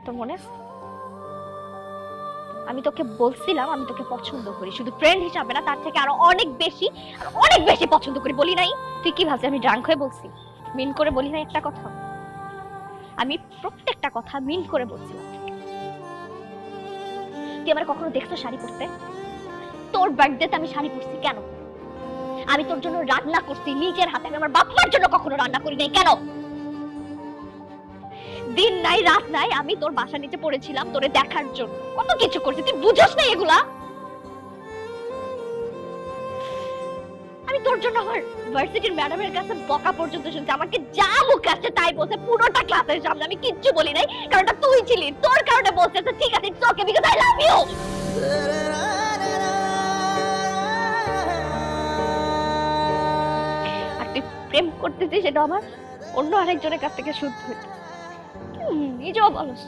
তোর মনে আছে? আমি তোকে বলছিলাম আমি তোকে পছন্দ করি, শুধু ফ্রেন্ড হিসাবে না, তার থেকে আরো অনেক বেশি, আর অনেক বেশি পছন্দ করি। বলি নাই? তুই কি ভাবছিস আমি ড্রাঙ্ক হয়ে বলছি? মিন করে বলি নাই একটা কথা? আমি প্রত্যেকটা কথা মিন করে বলছিলাম। তুই আমার কখনো দেখছো শাড়ি পরতে? তোর বার্থডেতে আমি শাড়ি পরছি কেন? আমি তোর জন্য রান্না করছি নিজের হাতে, আমি আমার বাপ মার জন্য কখনো রান্না করি নাই কেন? দিন নাই রাত নাই আমি তোর বাসা নিচে পড়েছিলাম তোরে দেখার জন্য, কত কিছু করছি, তুই বুঝছ না এগুলা? আমি তোর জন্য আমার ভার্সিটির ম্যাডামের কাছে বকা পর্যন্ত শুনছি, আমাকে যা মুখে আসছে তাই বলছে পুরোটা ক্লাসের সামনে, আমি কিচ্ছু বলি নাই, কারণ এটা তুই ছিলি, তোর কারণে বলছে তো ঠিক আছে, it's okay because I love you. আর তুই প্রেম করতেছিস সেটা আমার অন্য আরেকজনের কাছ থেকে শুনতে হচ্ছে, নিজেও বলস।